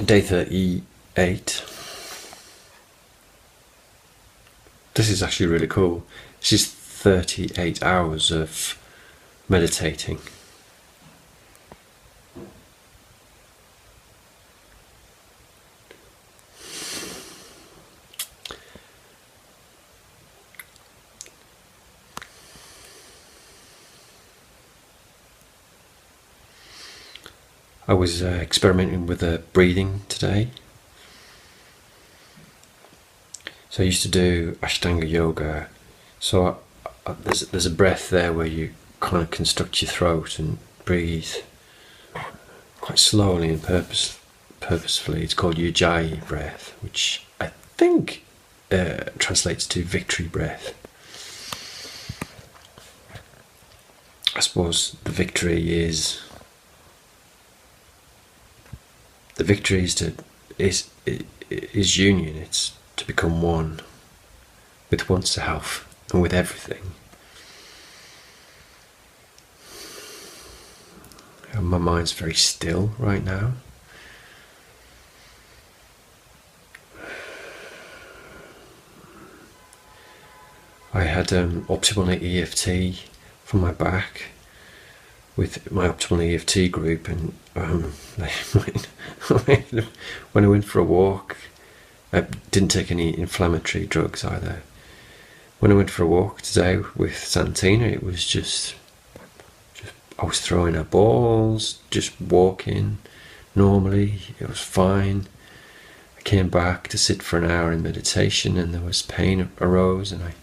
Day 38. This is actually really cool. This is 38 hours of meditating. I was experimenting with breathing today. So I used to do Ashtanga yoga. So there's a breath there where you kind of construct your throat and breathe quite slowly and purposefully. It's called Ujjayi breath, which I think translates to victory breath. I suppose the victory is union. It's to become one with oneself and with everything. And my mind's very still right now. I had optimal EFT from my back with my optimal EFT group, and when I went for a walk, I didn't take any inflammatory drugs either. When I went for a walk today with Santina, it was just I was throwing her balls, just walking normally. It was fine. I came back to sit for an hour in meditation, and there was pain arose, and I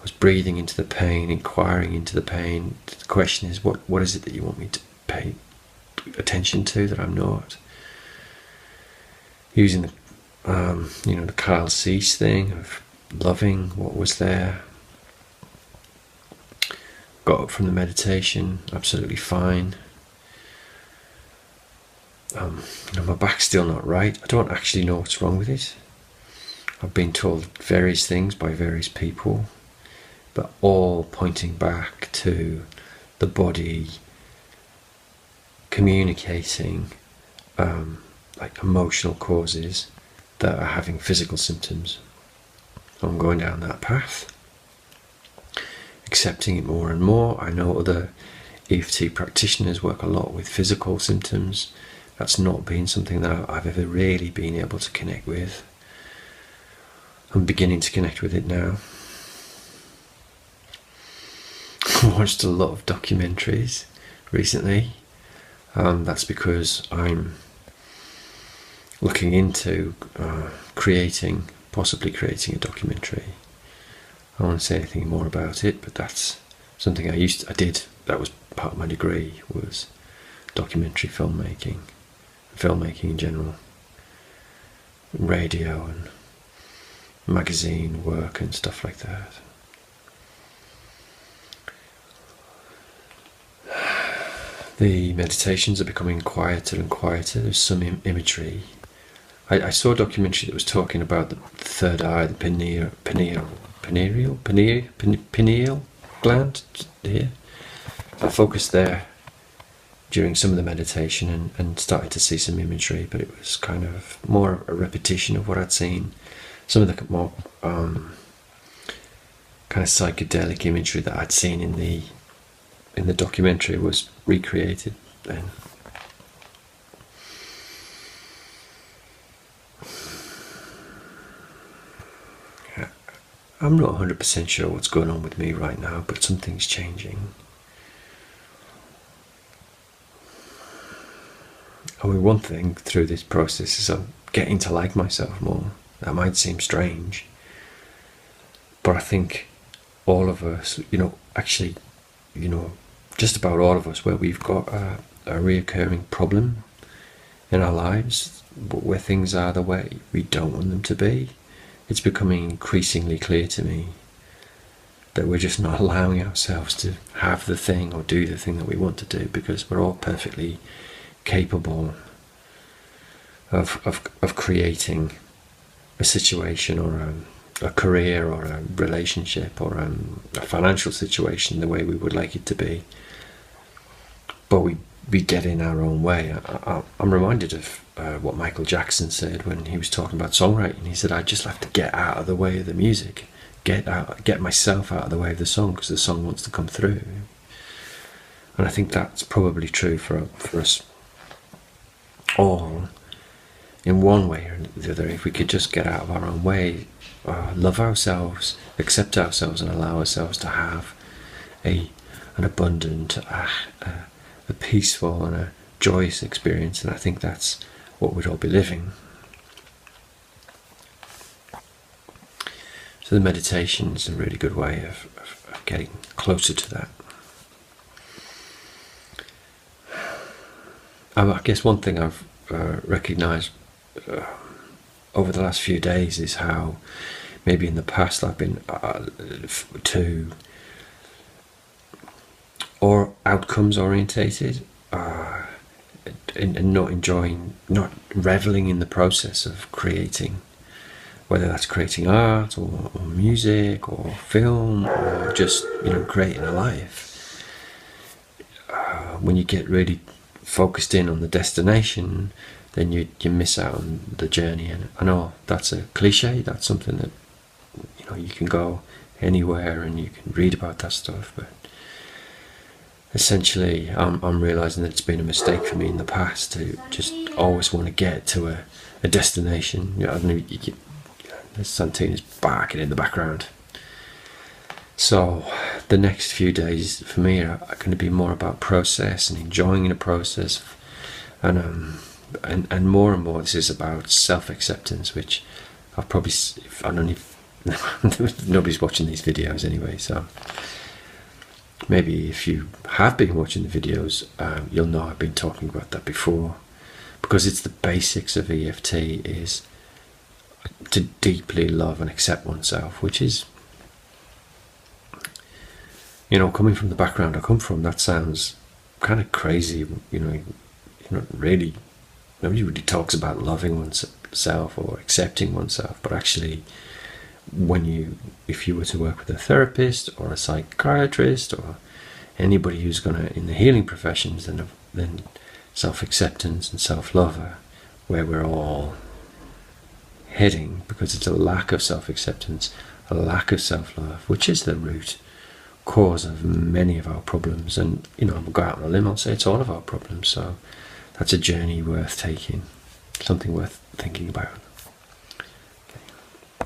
was breathing into the pain, inquiring into the pain. The question is, what is it that you want me to pay attention to that I'm not? Using the the Kyle Cease thing of loving what was there. Got up from the meditation, absolutely fine. My back's still not right. I don't actually know what's wrong with it. I've been told various things by various people, but all pointing back to the body communicating like emotional causes that are having physical symptoms. I'm going down that path, accepting it more and more. I know other EFT practitioners work a lot with physical symptoms. That's not been something that I've ever really been able to connect with. I'm beginning to connect with it now. I watched a lot of documentaries recently. That's because I'm looking into possibly creating a documentary. I don't want to say anything more about it, but that's something I did. That was part of my degree, was documentary filmmaking in general, radio and magazine work and stuff like that. The meditations are becoming quieter and quieter. There's some imagery. I saw a documentary that was talking about the third eye, the pineal gland here. I focused there during some of the meditation and started to see some imagery, but it was kind of more a repetition of what I'd seen. Some of the more kind of psychedelic imagery that I'd seen in the documentary was recreated then. I'm not 100% sure what's going on with me right now, but something's changing. I mean, one thing through this process is I'm getting to like myself more. That might seem strange, but I think all of us, just about all of us, where we've got a reoccurring problem in our lives, where things are the way we don't want them to be, it's becoming increasingly clear to me that we're just not allowing ourselves to have the thing or do the thing that we want to do, because we're all perfectly capable of creating a situation or a career or a relationship or a financial situation the way we would like it to be. But we get in our own way. I'm reminded of what Michael Jackson said when he was talking about songwriting. He said, I just have to get out of the way of the music, get myself out of the way of the song, because the song wants to come through. And I think that's probably true for us all, in one way or the other. If we could just get out of our own way, love ourselves, accept ourselves, and allow ourselves to have an abundant, a peaceful and a joyous experience, and I think that's what we'd all be living. So the meditation is a really good way of getting closer to that. I guess one thing I've recognised over the last few days is how maybe in the past I've been too or outcomes orientated, and not reveling in the process of creating, whether that's creating art or music or film or just creating a life. When you get really focused in on the destination, then you miss out on the journey. And I know that's a cliche, that's something that you can go anywhere and you can read about that stuff, but essentially I'm realising that it's been a mistake for me in the past to just always want to get to a destination. I don't know, Santina's barking in the background. So the next few days for me are going to be more about process and enjoying the process, and more and more this is about self-acceptance, which I've probably, I don't even, nobody's watching these videos anyway, so maybe if you have been watching the videos, you'll know I've been talking about that before, because it's the basics of EFT, is to deeply love and accept oneself, which is, coming from the background I come from, that sounds kind of crazy. Nobody really talks about loving oneself or accepting oneself, but actually, if you were to work with a therapist or a psychiatrist or anybody who's in the healing professions, then self-acceptance and self-love are where we're all heading, because it's a lack of self-acceptance, a lack of self-love, which is the root cause of many of our problems. And I'll go out on a limb, I'll say it's all of our problems. So that's a journey worth taking, something worth thinking about.